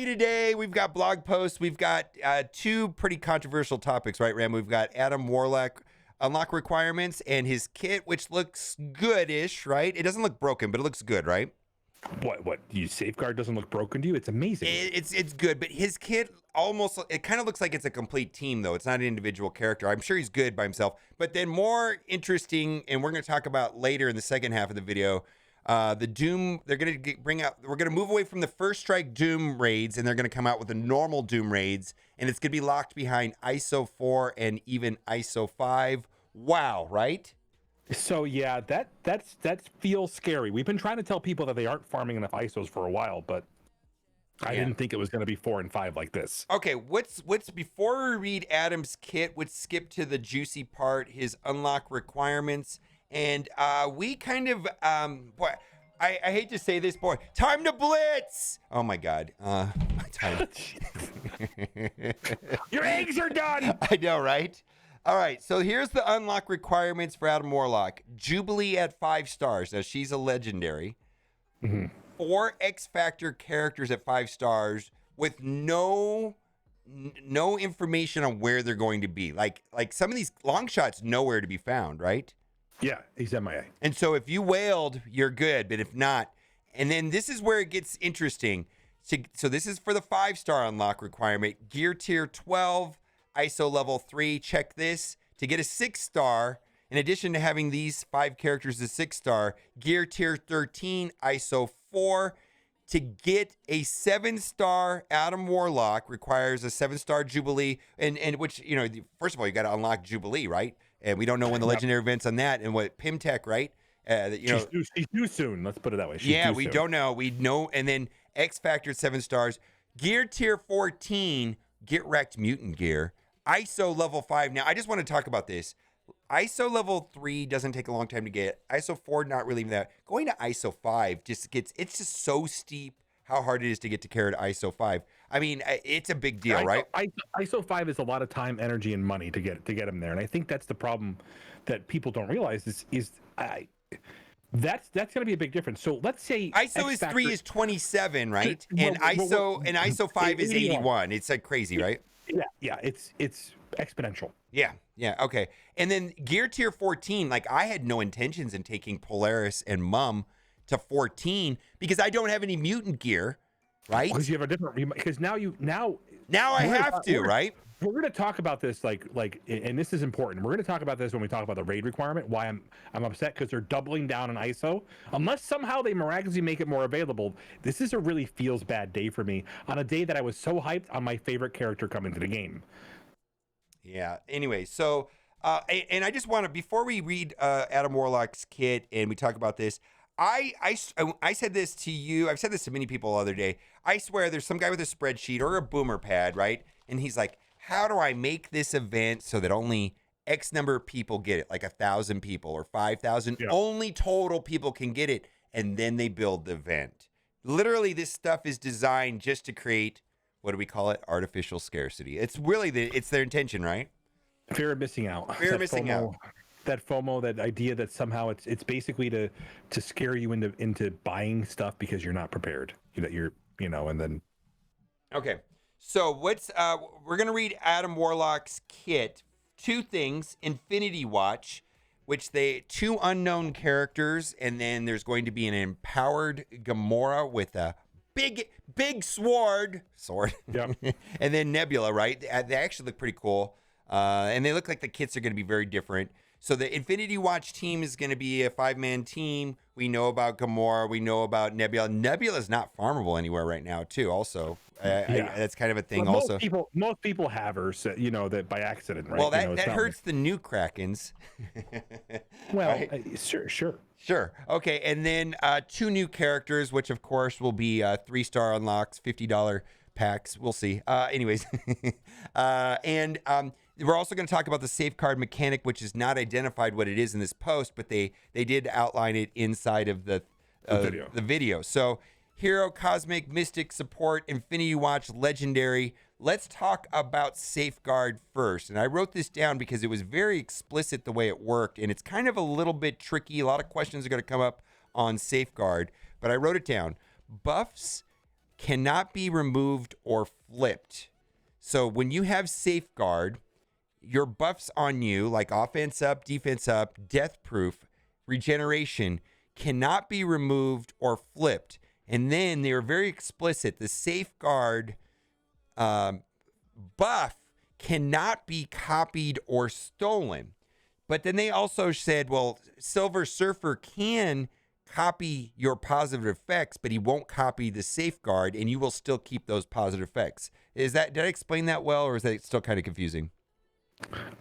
today. We've got blog posts. We've got two pretty controversial topics, right, Ram? We've got Adam Warlock unlock requirements and his kit, which looks good-ish, right? It doesn't look broken, but it looks good, right? What? You Safeguard doesn't look broken to you? It's amazing. It's good, but his kit it kind of looks like it's a complete team, though. It's not an individual character. I'm sure he's good by himself. But then more interesting, and we're going to talk about later in the second half of the video, the Doom, we're going to move away from the First Strike Doom raids, and they're going to come out with the normal Doom raids, and it's going to be locked behind ISO 4 and even ISO 5. Wow, right? So yeah, that feels scary. We've been trying to tell people that they aren't farming enough ISOs for a while, but I didn't think it was going to be 4 and 5 like this. Okay, what's before we read Adam's kit, let's skip to the juicy part, his unlock requirements, and we kind of boy, I hate to say this, boy, time to blitz. Oh my God, time. Your eggs are done. I know, right? All right, so here's the unlock requirements for Adam Warlock. Jubilee at 5 stars. Now, she's a legendary. Mm-hmm. 4 X Factor characters at 5 stars with no information on where they're going to be. Like some of these long shots, nowhere to be found, right? Yeah, he's MIA. And so if you wailed, you're good, but if not, and then this is where it gets interesting. So this is for the 5-star unlock requirement. Gear tier 12. ISO level 3, check this. To get a 6-star, in addition to having these 5 characters as 6-star, gear tier 13, ISO 4. To get a 7-star Adam Warlock requires a 7-star Jubilee, and which, you know, first of all, you got to unlock Jubilee, right? And we don't know when the legendary event's on that, and what Pimtech, right? She's too soon. Let's put it that way. We don't know. We know, and then X Factor 7 stars, gear tier 14, get wrecked mutant gear. ISO level 5. Now, I just want to talk about this. ISO level 3 doesn't take a long time to get. ISO 4, not really that. Going to ISO 5 it's just so steep how hard it is to get to carry to ISO 5. I mean, it's a big deal, right? ISO 5 is a lot of time, energy, and money to get him there. And I think that's the problem that people don't realize that's going to be a big difference. So let's say ISO 3 is 27, right? And ISO 5 is 81. It's like crazy, right? Yeah, it's exponential. Yeah, okay. And then gear tier 14, like I had no intentions in taking Polaris and Mum to 14 because I don't have any mutant gear, right? Because you have a different, because now I have to, right? We're going to talk about this like, and this is important. We're going to talk about this when we talk about the raid requirement. Why I'm upset because they're doubling down on ISO. Unless somehow they miraculously make it more available, this is a really feels bad day for me on a day that I was so hyped on my favorite character coming to the game. Yeah. Anyway, so and I just want to, before we read Adam Warlock's kit and we talk about this, I said this to you. I've said this to many people the other day. I swear there's some guy with a spreadsheet or a boomer pad, right? And he's like, how do I make this event so that only X number of people get it, like 1,000 people or 5,000, only total people can get it, and then they build the event. Literally, this stuff is designed just to create, what do we call it? Artificial scarcity. It's really it's their intention, right? Fear of missing out. Fear of missing out. That FOMO, that idea that somehow it's basically to scare you into buying stuff because you're not prepared. That you're, and then. Okay. So we're going to read Adam Warlock's kit. 2 things, Infinity Watch, which 2 unknown characters, and then there's going to be an empowered Gamora with a big sword. Yep. And then Nebula, right? They actually look pretty cool. And they look like the kits are going to be very different. So the Infinity Watch team is going to be a 5-man team. We know about Gamora. We know about Nebula. Nebula is not farmable anywhere right now, too. Also, that's kind of a thing. Well, also, most people have her, so, that by accident, right? Well, that hurts the new Krakens. Well, right? Sure. Okay, and then 2 new characters, which of course will be 3-star unlocks, $50 packs. We'll see. Anyways, and we're also going to talk about the safeguard mechanic, which is not identified what it is in this post, but they did outline it inside of the video. So Hero, Cosmic, Mystic, Support, Infinity Watch, Legendary. Let's talk about Safeguard first. And I wrote this down because it was very explicit the way it worked, and it's kind of a little bit tricky. A lot of questions are going to come up on Safeguard, but I wrote it down. Buffs cannot be removed or flipped. So when you have Safeguard, your buffs on you, like offense up, defense up, death proof, regeneration, cannot be removed or flipped. And then they were very explicit. The Safeguard buff cannot be copied or stolen. But then they also said, well, Silver Surfer can copy your positive effects, but he won't copy the Safeguard, and you will still keep those positive effects. Did I explain that well, or is that still kind of confusing?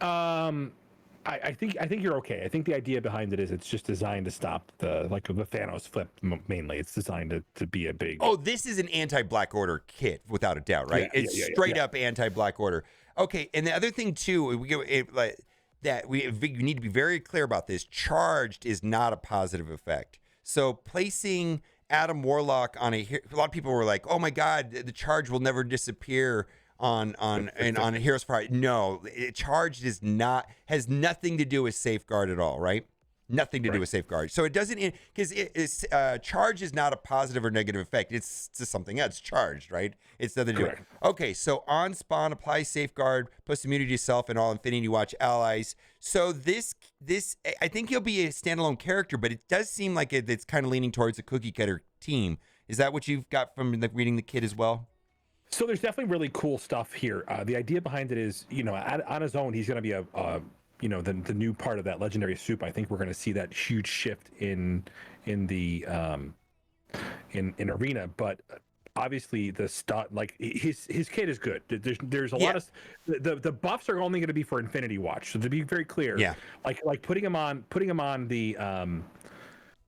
I think you're okay. I think the idea behind it is it's just designed to stop the Thanos flip mainly. It's designed to be a big. Oh, this is an anti-Black Order kit without a doubt, right? Yeah, It's straight up anti-Black Order. Okay, and the other thing too, you need to be very clear about this. Charged is not a positive effect. So placing Adam Warlock on a lot of people were like, "Oh my God, the charge will never disappear on a Heroes Fire." No, charged has nothing to do with Safeguard at all, right? Nothing to do with Safeguard. So it doesn't, because charge is not a positive or negative effect. It's just something else. It's charged, right? It's nothing to do with it. Okay, so on spawn, apply Safeguard, plus immunity to self and all Infinity Watch allies. So this, I think he'll be a standalone character, but it does seem like it's kind of leaning towards a cookie cutter team. Is that what you've got from reading the kit as well? So there's definitely really cool stuff here. The idea behind it is, on his own, he's going to be the new part of that legendary soup. I think we're going to see that huge shift in the in arena, but obviously the stuff, like his kit is good. There's a lot of the buffs are only going to be for Infinity Watch. So to be very clear, like putting him on the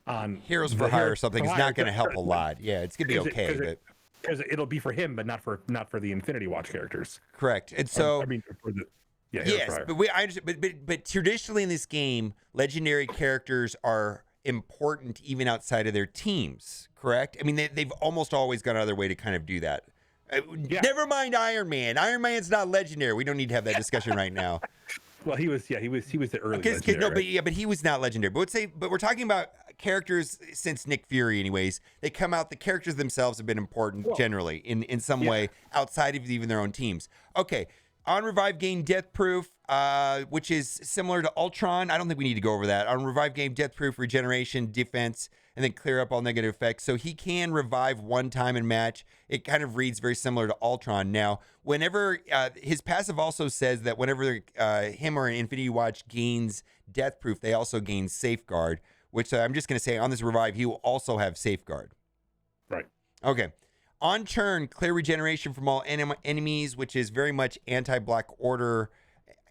on Heroes for Hire or something is not going to help a lot. Yeah, it's going to be okay, but because it'll be for him, but not for the Infinity Watch characters. Correct. And so for the yes, but I understand. But traditionally in this game, legendary characters are important even outside of their teams. Correct. I mean, they've almost always gone out of their way to kind of do that. Never mind Iron Man. Iron Man's not legendary. We don't need to have that discussion right now. Well, he was the early legendary. No, but he was not legendary. But we're talking about characters since Nick Fury, anyways. They come out. The characters themselves have been important generally in some way outside of even their own teams. Okay. On Revive, gain Death Proof, which is similar to Ultron. I don't think we need to go over that. On Revive, gain Death Proof, regeneration, defense, and then clear up all negative effects. So he can revive one time in match. It kind of reads very similar to Ultron. Now, whenever his passive also says that whenever him or an Infinity Watch gains Death Proof, they also gain Safeguard, which I'm just going to say on this Revive, he will also have Safeguard. Right. Okay. On turn, clear regeneration from all enemies, which is very much anti-Black Order,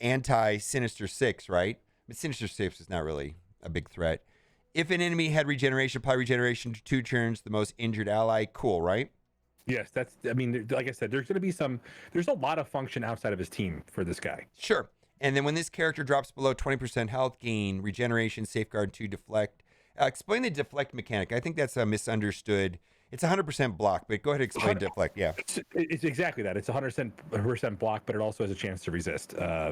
anti-Sinister Six, right? But Sinister Six is not really a big threat. If an enemy had regeneration, apply regeneration to 2 turns, the most injured ally. Cool, right? Yes, like I said, there's a lot of function outside of his team for this guy. Sure. And then when this character drops below 20% health, gain regeneration, Safeguard 2, deflect. Explain the deflect mechanic. I think that's a misunderstood. It's 100% block, but go ahead and explain deflect. Yeah, it's exactly that. It's 100% block, but it also has a chance to resist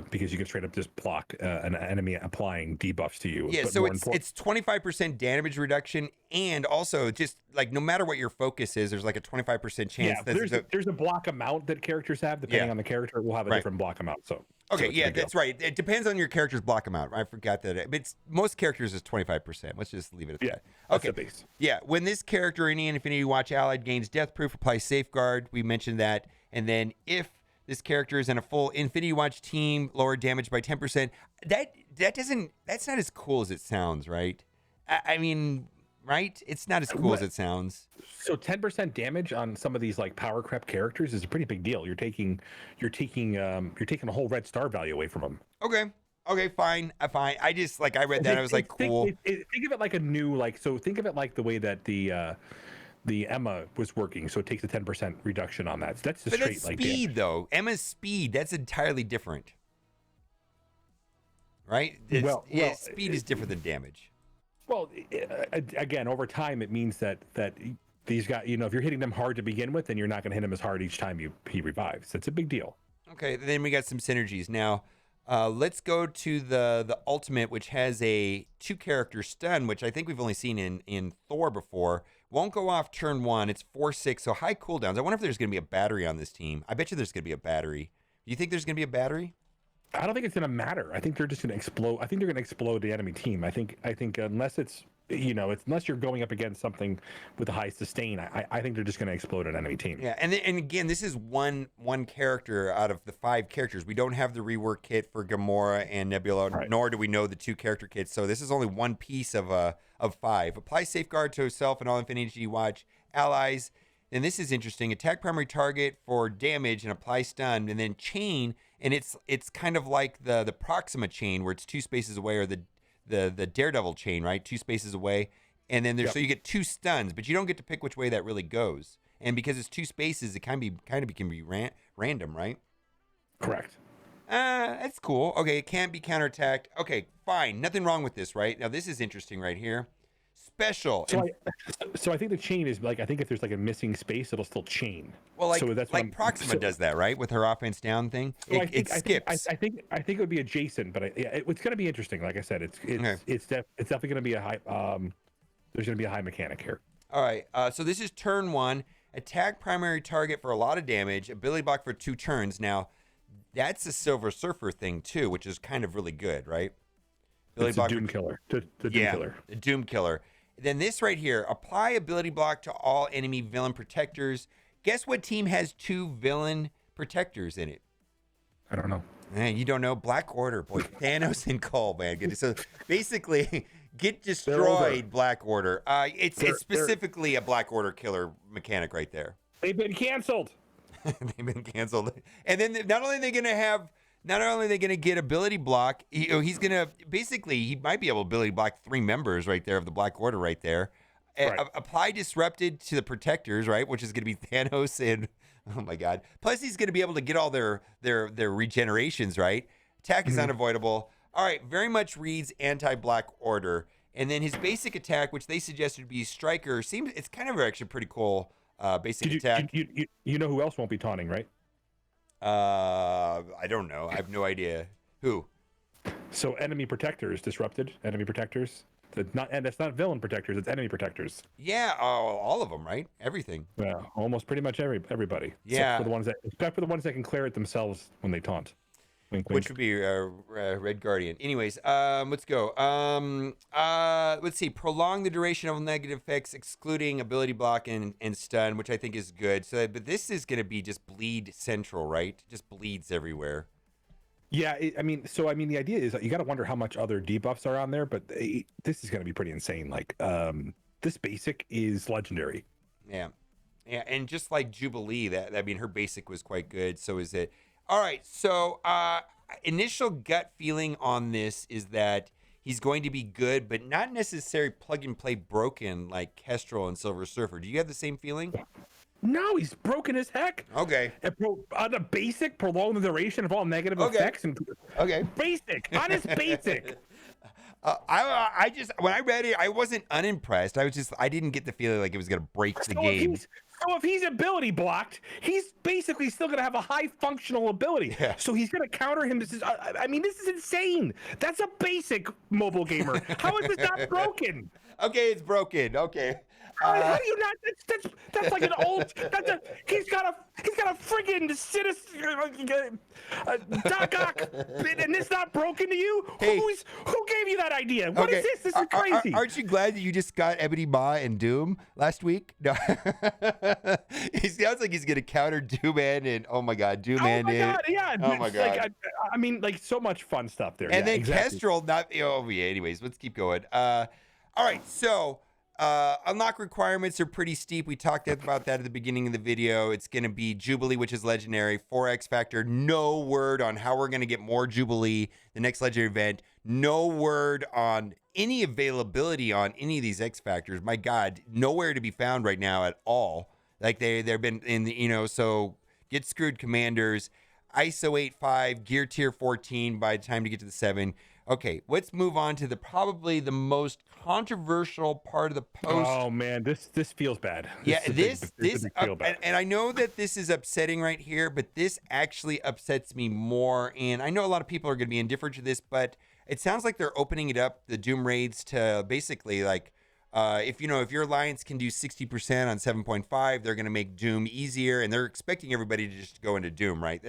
because you can straight up just block an enemy applying debuffs to you. Yeah, but so it's 25% damage reduction, and also just like no matter what your focus is, there's like a 25% chance. Yeah, there's a block amount that characters have depending on the character. We'll have a different block amount. So okay, yeah, that's right. It depends on your character's block amount. I forgot that. But most characters is 25%. Let's just leave it at that. Okay. That's the base. Yeah, when this character, any Infinity Watch allied, gains Death Proof, apply Safeguard. We mentioned that. And then if this character is in a full Infinity Watch team, lower damage by 10%. That's not as cool as it sounds, right? I mean, right? It's not as cool as it sounds. So 10% damage on some of these like power creep characters is a pretty big deal. You're taking a whole red star value away from them. Okay, fine. I just I read that. I was like, cool. Think of it like a new think of it like the way that the Emma was working. So it takes a 10% reduction on that. So that's just straight like speed damage. Though. Emma's speed, that's entirely different. Right? Speed is different than damage. Well, again, over time, it means that these guys, if you're hitting them hard to begin with, then you're not going to hit them as hard each time he revives. That's a big deal. Okay, then we got some synergies. Now, let's go to the ultimate, which has a 2-character stun, which I think we've only seen in Thor before. Won't go off turn 1. It's 4/6, so high cooldowns. I wonder if there's going to be a battery on this team. I bet you there's going to be a battery. Do you think there's going to be a battery? I don't think it's going to matter. I think they're just going to explode. I think they're going to explode the enemy team. I think unless it's unless you're going up against something with a high sustain, I think they're just going to explode an enemy team. Yeah, and again, this is one character out of the 5 characters. We don't have the rework kit for Gamora and Nebula, Right. nor do we know the 2 character kits. So this is only one piece of 5. Apply safeguard to self and all Infinity Watch allies. And this is interesting. Attack primary target for damage and apply stun, and then chain. And it's kind of like the Proxima chain where it's 2 spaces away, or the Daredevil chain, right? 2 spaces away. And then so you get 2 stuns, but you don't get to pick which way that really goes. And because it's 2 spaces, it can be random, right? Correct. That's cool. Okay, it can't be counterattacked. Okay, fine. Nothing wrong with this, right? Now this is interesting right here. Special. So I think the chain is like, I think if there's like a missing space, it'll still chain. Well, like, so that's like Proxima does that, right? With her offense down thing, it skips. I think it would be adjacent, but it's going to be interesting. Like I said, it's definitely going to be a high. There's going to be a high mechanic here. All right. So this is turn 1. Attack primary target for a lot of damage. Ability block for 2 turns. Now, that's a Silver Surfer thing too, which is kind of really good, right? It's a Doom Killer. The Doom Killer. The Doom Killer. Then this right here, apply ability block to all enemy villain protectors. Guess what team has 2 villain protectors in it? I don't know. Man, you don't know? Black Order, boy. Thanos and Cole, man. So basically, get destroyed, Black Order. It's specifically a Black Order killer mechanic right there. They've been canceled. They've been canceled. And then not only are they going to get ability block, he's going to basically, he might be able to ability block 3 members right there of the Black Order right there. Right. Apply disrupted to the protectors, right, which is going to be Thanos and oh my God. Plus he's going to be able to get all their regenerations, right? Attack is unavoidable. All right, very much reads anti-Black Order. And then his basic attack, which they suggested to be Striker, it's kind of actually pretty cool basic attack. You know who else won't be taunting, right? I don't know. I have no idea. Who? So enemy protectors, disrupted enemy protectors. That's not villain protectors. It's enemy protectors. Yeah, all of them, right? Everything. Yeah, almost pretty much everybody. Yeah, except for the ones that can clear it themselves when they taunt. Wink, wink. Which would be Red Guardian. Anyways, let's go. Let's see. Prolong the duration of negative effects, excluding ability block and stun, which I think is good. So, but this is going to be just bleed central, right? Just bleeds everywhere. Yeah, the idea is that you got to wonder how much other debuffs are on there, but this is going to be pretty insane. Like, this basic is legendary. Yeah, and just like Jubilee, her basic was quite good. So is it. All right, so initial gut feeling on this is that he's going to be good, but not necessarily plug and play broken like Kestrel and Silver Surfer. Do you have the same feeling? No, he's broken as heck. Okay. On the basic, prolong the duration of all negative effects. Basic. On his basic. I just, when I read it, I wasn't unimpressed. I didn't get the feeling like it was going to break the game. So if he's ability blocked, he's basically still going to have a high functional ability. Yeah. So he's going to counter him. This is insane. That's a basic mobile gamer. How is this not broken? Okay, it's broken. Okay. How do you not? That's like an old. He's got a friggin' Doc Ock, and it's not broken to you. Hey. Who gave you that idea? What is this? This is crazy. Aren't you glad that you just got Ebony Maw and Doom last week? No. He sounds like he's gonna counter Doom and oh my God, Doom and God, yeah. Oh my God. Like so much fun stuff there. And then exactly. Kestrel, anyways, let's keep going. All right, so. Unlock requirements are pretty steep. We talked about that at the beginning of the video. It's going to be Jubilee, which is legendary, 4X factor. No word on how we're going to get more Jubilee, the next legendary event. No word on any availability on any of these X factors. My God, nowhere to be found right now at all. Like they've been in the, so get screwed commanders, ISO 8.5, gear tier 14 by the time to get to the 7. Okay, let's move on to probably the most controversial part of the post. Oh man, this feels bad. And I know that this is upsetting right here, but this actually upsets me more. And I know a lot of people are going to be indifferent to this, but it sounds like they're opening it up, the Doom raids, to basically like If your alliance can do 60% on 7.5, they're going to make Doom easier, and they're expecting everybody to just go into Doom, right?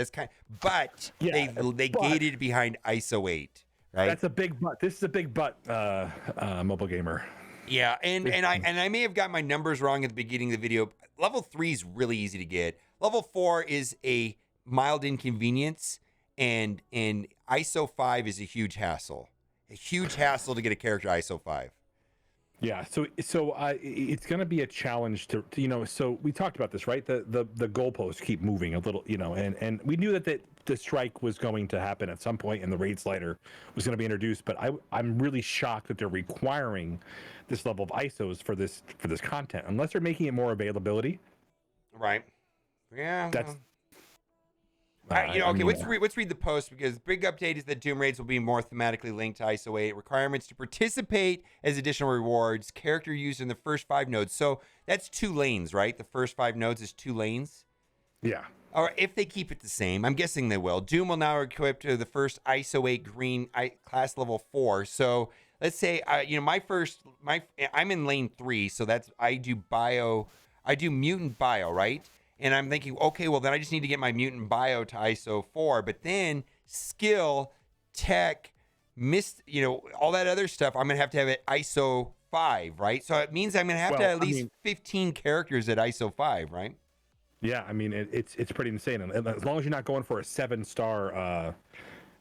But Yeah, they but gated behind ISO 8, right? that's a big but. This is a big but, mobile gamer. Yeah, and I may have got my numbers wrong at the beginning of the video. Level 3 is really easy to get. Level 4 is a mild inconvenience, and ISO 5 is a huge hassle. A huge hassle to get a character ISO 5. Yeah, so it's going to be a challenge to So we talked about this, right? The goalposts keep moving a little, and we knew that the strike was going to happen at some point, and the raid slider was going to be introduced. But I'm really shocked that they're requiring this level of ISOs for this content, unless they're making it more availability. Right. Yeah. That's let's read the post, because big update is that Doom raids will be more thematically linked to ISO 8. Requirements to participate as additional rewards. Character used in the first 5 nodes. So that's 2 lanes, right? The first 5 nodes is 2 lanes. Yeah. Or if they keep it the same, I'm guessing they will. Doom will now equip to the first ISO 8 green class level 4. So let's say, I'm in lane 3, so I do mutant bio, right? And I'm thinking, okay, well, then I just need to get my mutant bio to ISO 4. But then skill, tech, all that other stuff, I'm going to have it ISO 5, right? So it means I'm going to have to have at least 15 characters at ISO 5, right? Yeah, I mean, it's pretty insane. And as long as you're not going for a 7-star,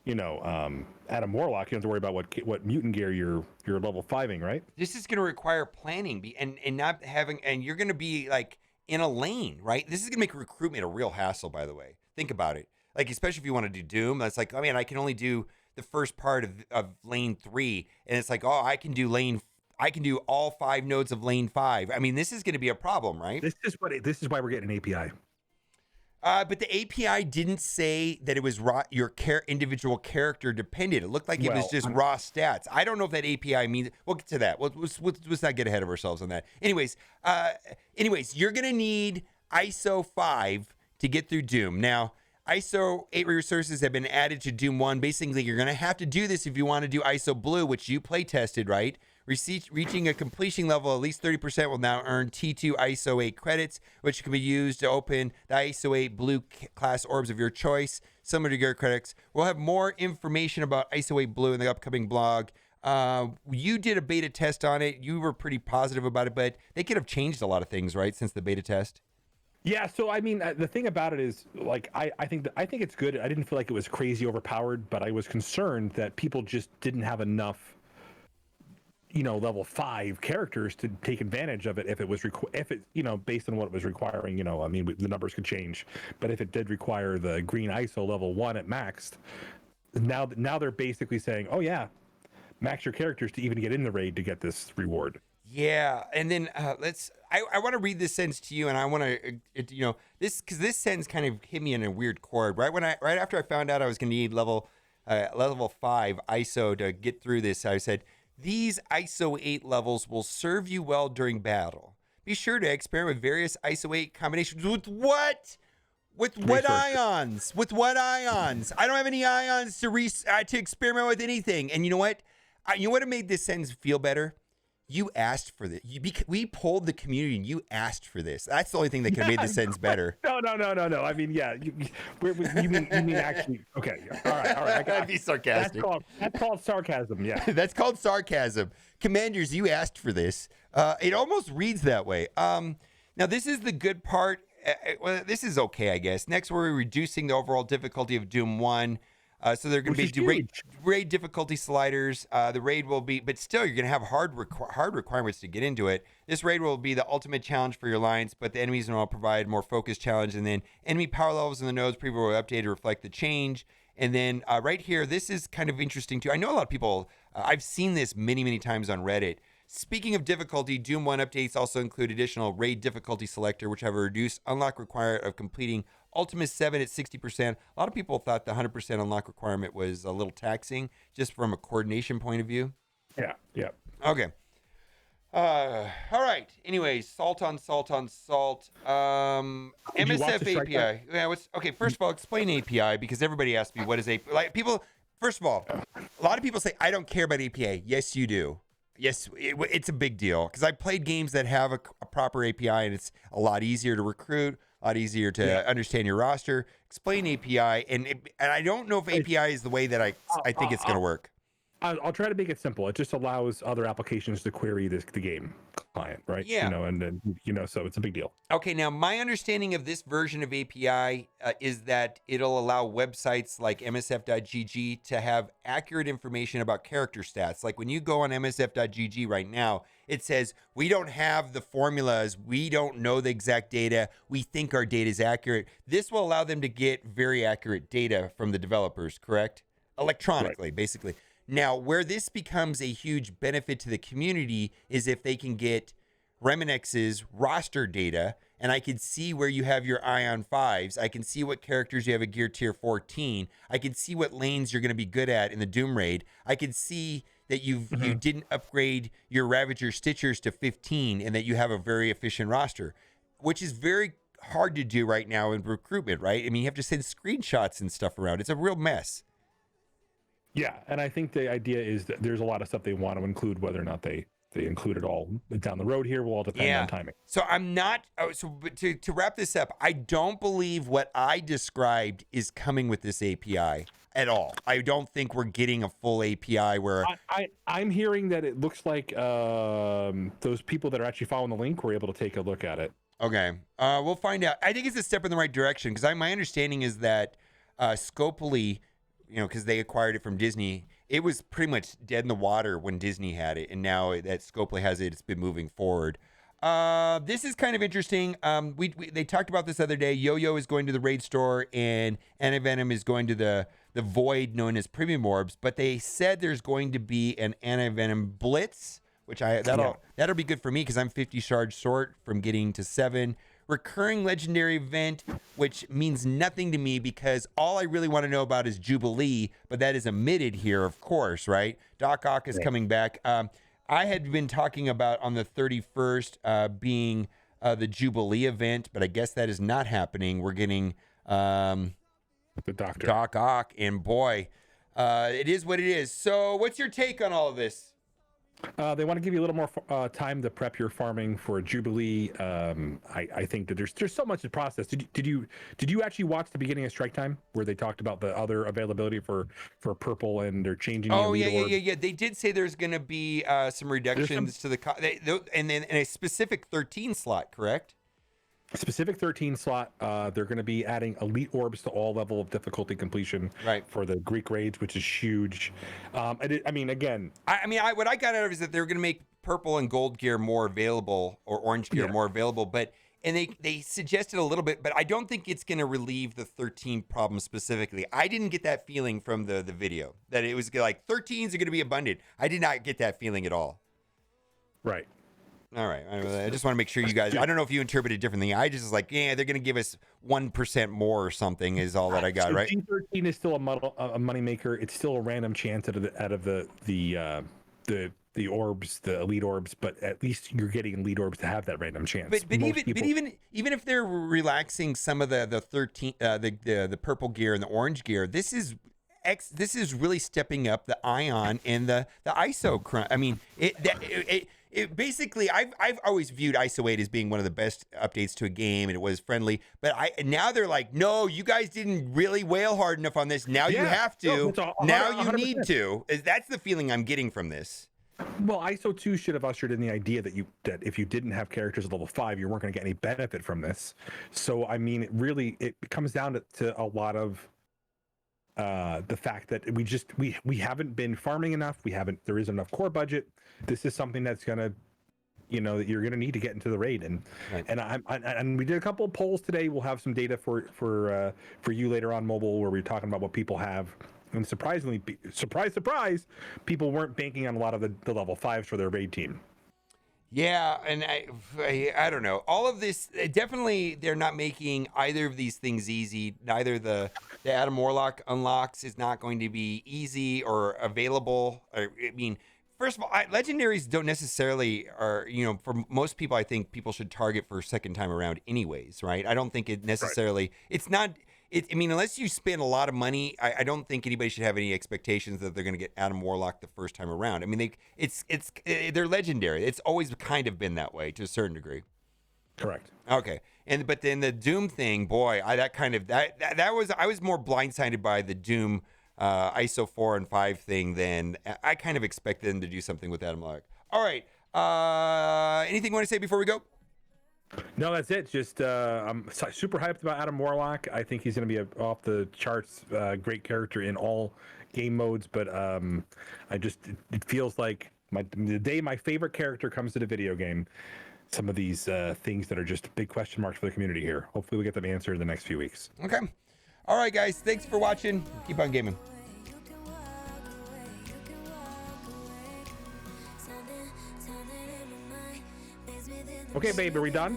Adam Warlock, you don't have to worry about what mutant gear you're level 5ing, right? This is going to require planning and not having, and you're going to be like in a lane, right? This is gonna make recruitment a real hassle, by the way. Think about it. Like, especially if you want to do Doom, that's like, I can only do the first part of lane 3, and it's like, I can do all 5 nodes of lane 5. I mean, this is gonna be a problem, right? This is why we're getting an API. But the API didn't say that it was your individual character dependent. It looked like it was just raw stats. I don't know if that API means. We'll get to that. Let's not get ahead of ourselves on that. Anyways, you're gonna need ISO 5 to get through Doom. Now, ISO 8 resources have been added to Doom 1. Basically, you're gonna have to do this if you want to do ISO Blue, which you play tested, right? Reaching a completion level at least 30% will now earn T2 ISO 8 credits, which can be used to open the ISO 8 blue class orbs of your choice, similar to your credits. We'll have more information about ISO 8 blue in the upcoming blog. You did a beta test on it. You were pretty positive about it, but they could have changed a lot of things, right, since the beta test? Yeah, so I mean, the thing about it is, like, I think it's good. I didn't feel like it was crazy overpowered, but I was concerned that people just didn't have enough level 5 characters to take advantage of it if it was based on what it was requiring. I mean, the numbers could change, but if it did require the green ISO level 1 at maxed, now they're basically saying, oh yeah, max your characters to even get in the raid to get this reward. Yeah, and then I want to read this sentence to you, and I want to because this sentence kind of hit me in a weird chord. Right after I found out I was going to need level 5 ISO to get through this, I said, these ISO 8 levels will serve you well during battle. Be sure to experiment with various ISO 8 combinations. With what? With what ions? With what ions? I don't have any ions to experiment with anything. And you know what? You know what made this sentence feel better? You asked for this. We polled the community, and you asked for this. That's the only thing that could have made this sentence better. No. I mean, yeah. You mean actually? Okay. All right. That'd be sarcastic. That's called sarcasm. Yeah. That's called sarcasm. Commanders, you asked for this. It almost reads that way. Now, this is the good part. Well, this is okay, I guess. Next, we're reducing the overall difficulty of Doom 1. So they're going to be raid difficulty sliders. The raid will be, but still, you're going to have hard requirements to get into it. This raid will be the ultimate challenge for your alliance, but the enemies will provide more focused challenge. And then enemy power levels in the nodes preview will update to reflect the change. And then right here, this is kind of interesting too. I know a lot of people, I've seen this many times on Reddit. Speaking of difficulty, Doom 1 updates also include additional raid difficulty selector, which have a reduced unlock requirement of completing Ultimate 7 at 60%. A lot of people thought the 100% unlock requirement was a little taxing, just from a coordination point of view. Yeah. Okay. All right. Anyways, salt on salt. MSF API. Yeah. Okay. First of all, explain API, because everybody asks me what is API. Like, people. First of all, a lot of people say I don't care about API. Yes, you do. Yes, it's a big deal because I played games that have a proper API, and it's a lot easier to recruit, a lot easier to understand your roster, explain API, and I don't know if API is the way that I think it's going to work. I'll try to make it simple. It just allows other applications to query the game client, right? Yeah. And then so it's a big deal. Okay, now my understanding of this version of API is that it'll allow websites like MSF.gg to have accurate information about character stats. Like when you go on MSF.gg right now, it says, we don't have the formulas. We don't know the exact data. We think our data is accurate. This will allow them to get very accurate data from the developers, correct? Electronically, right. Basically. Now, where this becomes a huge benefit to the community is if they can get Reminex's roster data, and I can see where you have your Ion 5s. I can see what characters you have a gear tier 14. I can see what lanes you're going to be good at in the Doom Raid. I can see that you didn't upgrade your Ravager Stitchers to 15 and that you have a very efficient roster, which is very hard to do right now in recruitment, right? I mean, you have to send screenshots and stuff around. It's a real mess. Yeah, and I think the idea is that there's a lot of stuff they want to include. Whether or not they include it all down the road here will all depend on timing. So I'm not. But to wrap this up, I don't believe what I described is coming with this API at all. I don't think we're getting a full API where I'm hearing that it looks like those people that are actually following the link were able to take a look at it. Okay, we'll find out. I think it's a step in the right direction because my understanding is that Scopely, because they acquired it from Disney, it was pretty much dead in the water when Disney had it, and now that Scopely has it, it's been moving forward. This is kind of interesting. They talked about this the other day. Yo-Yo is going to the Raid store, and Antivenom is going to the Void known as Premium Orbs, but they said there's going to be an Antivenom Blitz, which that'll be good for me because I'm 50 shards short from getting to 7. Recurring legendary event, which means nothing to me because all I really want to know about is Jubilee, but that is omitted here, of course, right? Doc Ock is coming back. I had been talking about on the 31st being the Jubilee event, but I guess that is not happening. We're getting the Doctor. Doc Ock, and boy, it is what it is. So what's your take on all of this? They want to give you a little more time to prep your farming for Jubilee. I think that there's so much to process. Did you actually watch the beginning of Strike Time where they talked about the other availability for purple and they're changing? Yeah. They did say there's going to be some reductions to the and then in a specific 13 slot, correct? Specific 13 slot, they're going to be adding elite orbs to all level of difficulty completion for the Greek raids, which is huge. What I got out of it is that they're going to make purple and gold gear more available, or orange gear more available, and they suggested a little bit, but I don't think it's going to relieve the 13 problem specifically. I didn't get that feeling from the video that it was like 13s are going to be abundant. I did not get that feeling at all. Right. All right. I just want to make sure you guys, I don't know if you interpret it differently. I just was like, they're going to give us 1% more or something is all that I got, right? G13 is still a money maker. It's still a random chance out of the orbs, the elite orbs, but at least you're getting elite orbs to have that random chance. But even if they're relaxing some of the 13 the purple gear and the orange gear, this is really stepping up the Ion and the ISO crunch. I mean, it basically, I've always viewed ISO 8 as being one of the best updates to a game, and it was friendly. But now they're like, no, you guys didn't really whale hard enough on this. Now you have to. Now you need to. That's the feeling I'm getting from this. Well, ISO 2 should have ushered in the idea that if you didn't have characters at level 5, you weren't going to get any benefit from this. So, I mean, it comes down to a lot of the fact that we haven't been farming enough. There isn't enough core budget. This is something that's gonna, that you're gonna need to get into the raid. And we did a couple of polls today. We'll have some data for you later on mobile where we're talking about what people have. And surprisingly, surprise, people weren't banking on a lot of the level 5s for their raid team. Yeah, and I don't know. All of this, definitely, they're not making either of these things easy. Neither the Adam Warlock unlocks is not going to be easy or available. I mean, first of all, legendaries don't necessarily for most people, I think people should target for second time around anyways, right? I don't think it necessarily, it's not, I mean, unless you spend a lot of money, I don't think anybody should have any expectations that they're going to get Adam Warlock the first time around. I mean, they're legendary. It's always kind of been that way to a certain degree. Correct. Okay, but then the Doom thing, boy, I was more blindsided by the Doom ISO 4 and 5 thing than I kind of expected them to do something with Adam Warlock. All right, anything you want to say before we go? No, that's it. Just I'm super hyped about Adam Warlock. I think he's going to be off the charts, great character in all game modes. But it feels like the day my favorite character comes to the video game, some of these things that are just big question marks for the community here. Hopefully we get them answered in the next few weeks. Okay. All right, guys. Thanks for watching. Keep on gaming. Okay, babe, are we done?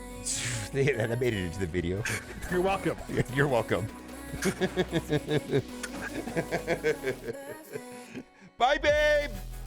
That made it into the video. You're welcome. You're welcome. Bye, babe.